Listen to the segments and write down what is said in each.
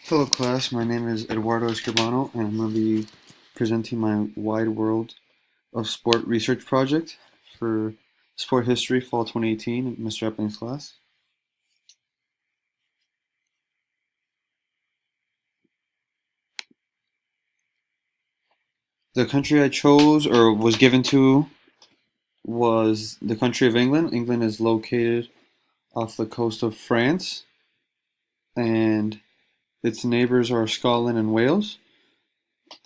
Hello, class. My name is Eduardo Escribano, and I'm going to be presenting my Wide World of Sport research project for Sport History Fall 2018 in Mr. Epling's class. The country I chose or was given to was the country of England. England is located off the coast of France, and its neighbors are Scotland and Wales.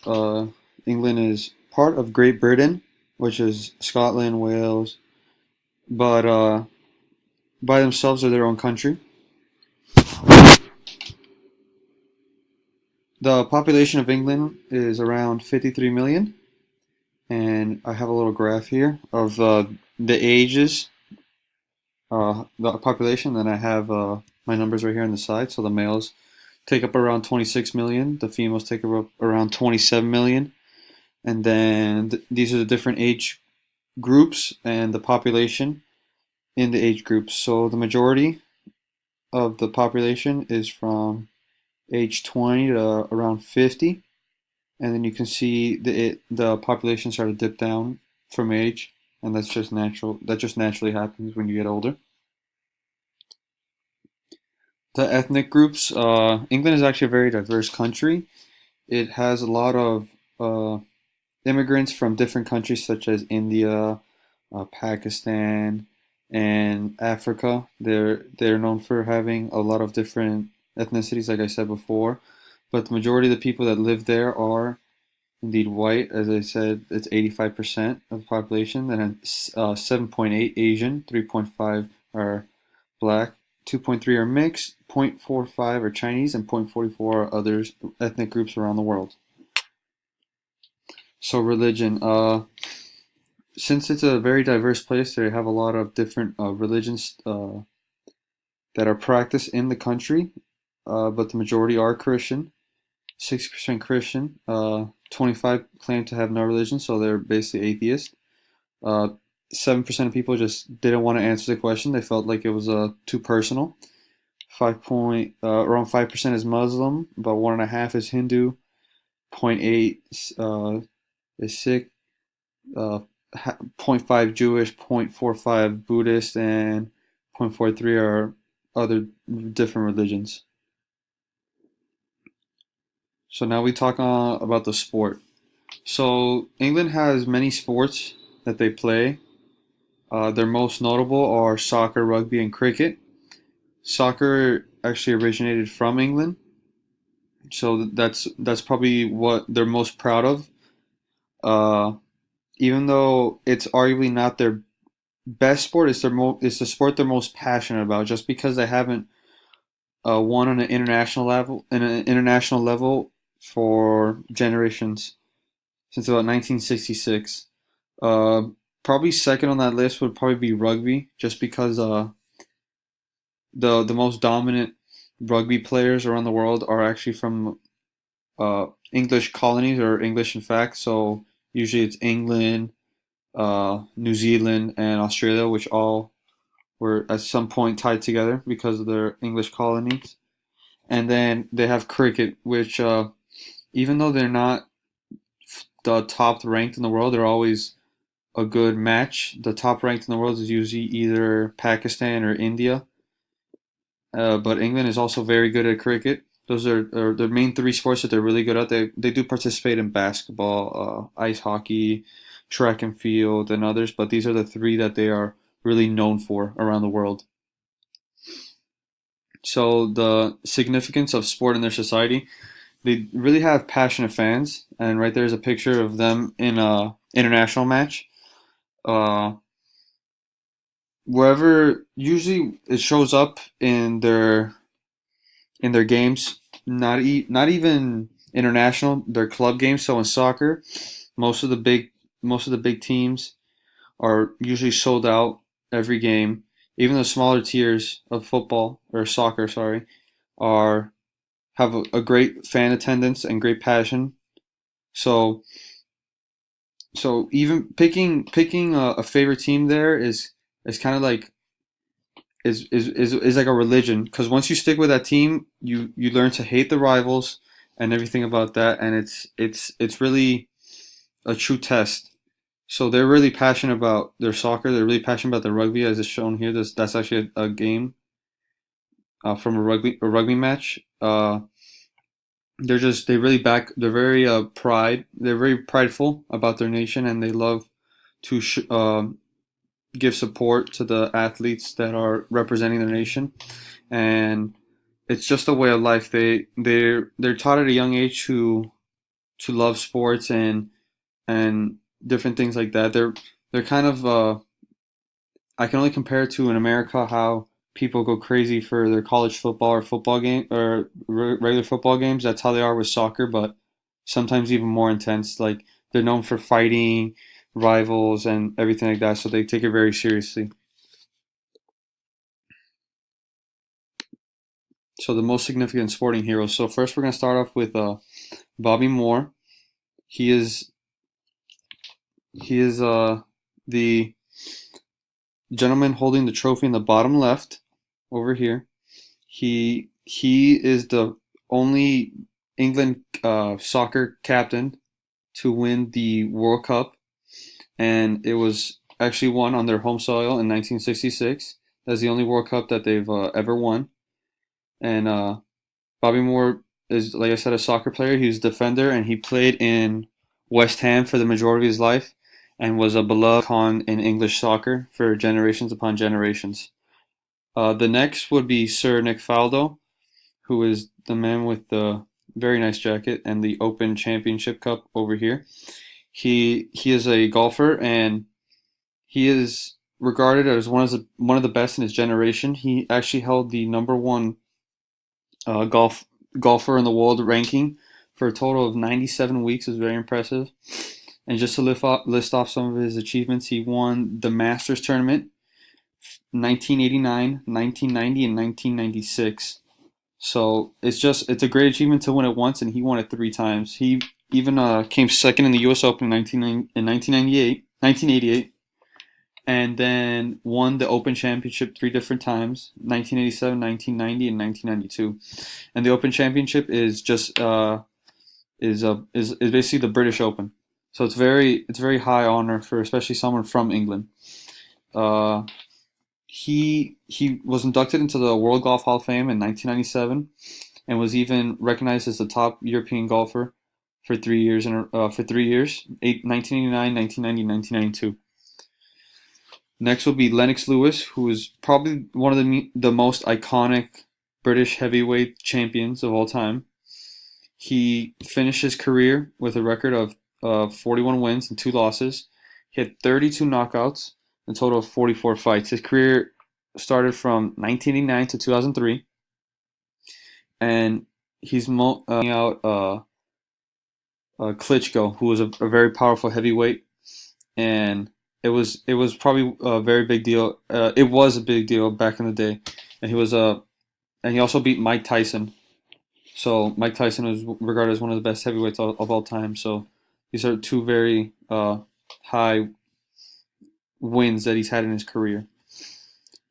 Uh, England is part of Great Britain, which is Scotland, Wales, but by themselves are their own country. The population of England is around 53 million, and I have a little graph here of the ages, the population. Then I have my numbers right here on the side. So the males take up around 26 million, the females take up around 27 million, and then these are the different age groups and the population in the age groups. So the majority of the population is from age 20 to around 50, and then you can see the population start to dip down from age, and that's just natural. That just naturally happens when you get older. The ethnic groups. England is actually a very diverse country. It has a lot of immigrants from different countries such as India, Pakistan, and Africa. They're known for having a lot of different ethnicities, like I said before. But the majority of the people that live there are indeed white. As I said, it's 85% of the population. Then 7.8 Asian, 3.5 are black, 2.3 are mixed, 0.45 are Chinese, and 0.44 are others ethnic groups around the world. So religion, since it's a very diverse place, they have a lot of different religions that are practiced in the country, but the majority are Christian. 60% Christian, 25 claim to have no religion, so they're basically atheist. Uh, 7% of people just didn't want to answer the question. They felt like it was too personal. Around 5% is Muslim, about 1.5 is Hindu, zero point 0.8 is Sikh, zero point 0.5 Jewish, 0.45 Buddhist, and 0.43 are other different religions. So now we talk about the sport. So England has many sports that they play. Their most notable are soccer, rugby, and cricket. Soccer actually originated from England, so that's probably what they're most proud of. Uh, Even though it's arguably not their best sport, it's the sport they're most passionate about. Just because they haven't won on an international level for generations since about 1966. Uh, Probably second on that list would probably be rugby, just because the most dominant rugby players around the world are actually from English colonies or English in fact. So usually it's England, New Zealand, and Australia, which all were at some point tied together because of their English colonies. And then they have cricket, which even though they're not the top ranked in the world, they're always a good match. The top ranked in the world is usually either Pakistan or India. But England is also very good at cricket. Those are the main three sports that they're really good at. They do participate in basketball, ice hockey, track and field, and others, but these are the three that they are really known for around the world. So the significance of sport in their society, they really have passionate fans, and right there's a picture of them in a international match. Uh, Wherever usually it shows up in their games, not even international, their club games. So in soccer, most of the big most of the big teams are usually sold out every game. Even the smaller tiers of football or soccer, sorry, are have a great fan attendance and great passion. So even picking a favorite team there is kind of like is like a religion because once you stick with that team, you learn to hate the rivals and everything about that, and it's really a true test. So they're really passionate about their soccer. They're really passionate about their rugby, as is shown here. That's actually a game from a rugby match. They really back. They're very pride. They're very prideful about their nation, and they love to give support to the athletes that are representing their nation. And it's just a way of life. They're taught at a young age to love sports and different things like that. They're kind of I can only compare it to in America how people go crazy for their college football or football game or regular football games. That's how they are with soccer, but sometimes even more intense. Like they're known for fighting rivals and everything like that, so they take it very seriously. So the most significant sporting heroes. So first we're gonna start off with Bobby Moore. He is he is the gentleman holding the trophy in the bottom left over here. He is the only England soccer captain to win the World Cup, and it was actually won on their home soil in 1966. That's the only World Cup that they've ever won. And Bobby Moore is, like I said, a soccer player. He was a defender, and he played in West Ham for the majority of his life, and was a beloved icon in English soccer for generations upon generations. The next would be Sir Nick Faldo, who is the man with the very nice jacket and the Open Championship Cup over here. He is a golfer, and he is regarded as one of the best in his generation. He actually held the number one golfer in the world ranking for a total of 97 weeks. Is very impressive. And just to list off some of his achievements, he won the Masters tournament 1989, 1990, and 1996. So it's a great achievement to win it once, and he won it three times. He even came second in the U.S. Open in 1988, and then won the Open Championship three different times: 1987, 1990, and 1992. And the Open Championship is just is basically the British Open. So it's very high honor for especially someone from England. Uh, he was inducted into the World Golf Hall of Fame in 1997, and was even recognized as the top European golfer for 3 years for 3 years, 1989, 1990, 1992. Next will be Lennox Lewis, who is probably one of the most iconic British heavyweight champions of all time. He finished his career with a record of 41 wins and two losses. He had 32 knockouts, a total of 44 fights. His career started from 1989 to 2003, and he's out Klitschko, who was a very powerful heavyweight, and it was probably a very big deal. It was a big deal back in the day, and he also beat Mike Tyson. So Mike Tyson was regarded as one of the best heavyweights of all time. So these are two very high wins that he's had in his career.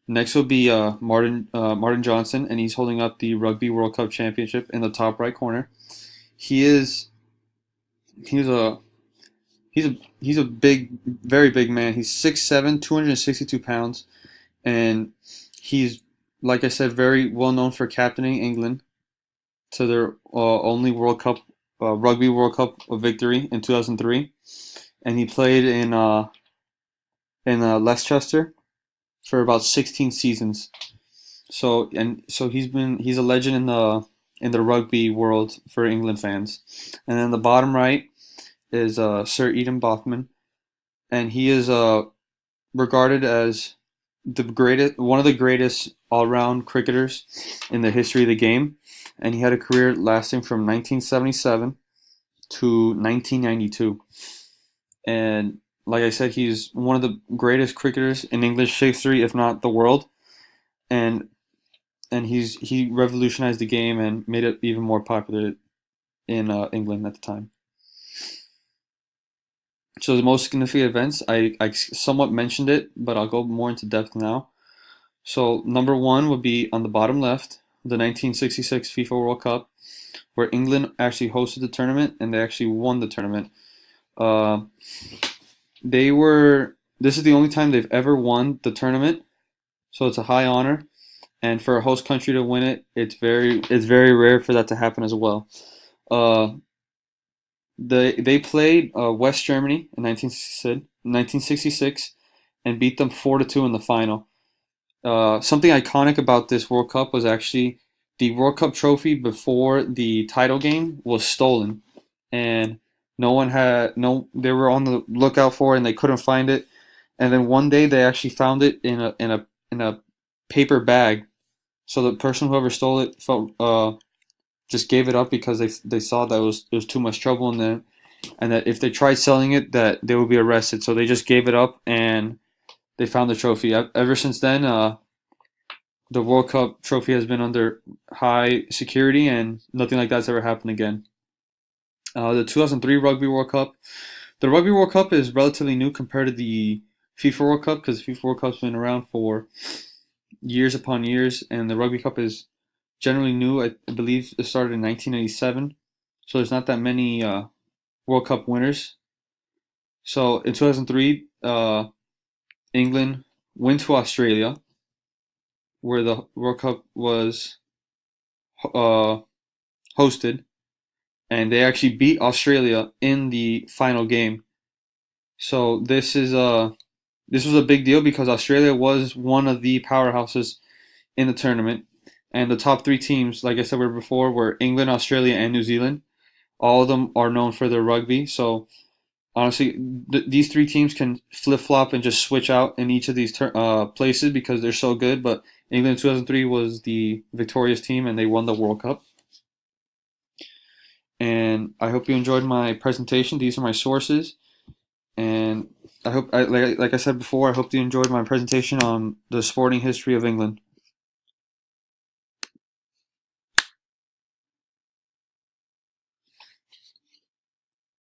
Next will be Martin Johnson, and he's holding up the Rugby World Cup Championship in the top right corner. He is he's a he's a big, very big man. He's 6'7", 262 pounds, and he's, like I said, very well known for captaining England to their only World Cup Rugby World Cup victory in 2003, and he played in Leicester for about 16 seasons. So he's a legend in the rugby world for England fans. And then the bottom right is Sir Eden Bothman, and he is regarded as one of the greatest all-round cricketers in the history of the game, and he had a career lasting from 1977 to 1992. And like I said, he's one of the greatest cricketers in English history, if not the world. And he revolutionized the game and made it even more popular in England at the time. So the most significant events, I somewhat mentioned it, but I'll go more into depth now. So number one would be on the bottom left, the 1966 FIFA World Cup, where England actually hosted the tournament and they actually won the tournament. Uh, they were. This is the only time they've ever won the tournament, so it's a high honor. And for a host country to win it, it's very rare for that to happen as well. Uh, they played West Germany in 1966 and beat them 4-2 in the final. Something iconic about this World Cup was actually the World Cup trophy before the title game was stolen, and no one had no. They were on the lookout for it and they couldn't find it. And then one day they actually found it in a paper bag. So the person whoever stole it felt just gave it up because they saw that it was too much trouble in them, and that if they tried selling it, that they would be arrested. So they just gave it up and they found the trophy. Ever since then, the World Cup trophy has been under high security, and nothing like that's ever happened again. The 2003 Rugby World Cup. The Rugby World Cup is relatively new compared to the FIFA World Cup because the FIFA World Cup's been around for years upon years, and the Rugby Cup is generally new. I believe it started in 1987, so there's not that many World Cup winners. So in 2003, England went to Australia, where the World Cup was uh, hosted, and they actually beat Australia in the final game. So this was a big deal because Australia was one of the powerhouses in the tournament, and the top three teams, like I said before, were England, Australia, and New Zealand. All of them are known for their rugby. So honestly, these three teams can flip flop and just switch out in each of these places because they're so good. But England 2003 was the victorious team, and they won the World Cup. And I hope you enjoyed my presentation. These are my sources, and like I said before, I hope you enjoyed my presentation on the sporting history of England.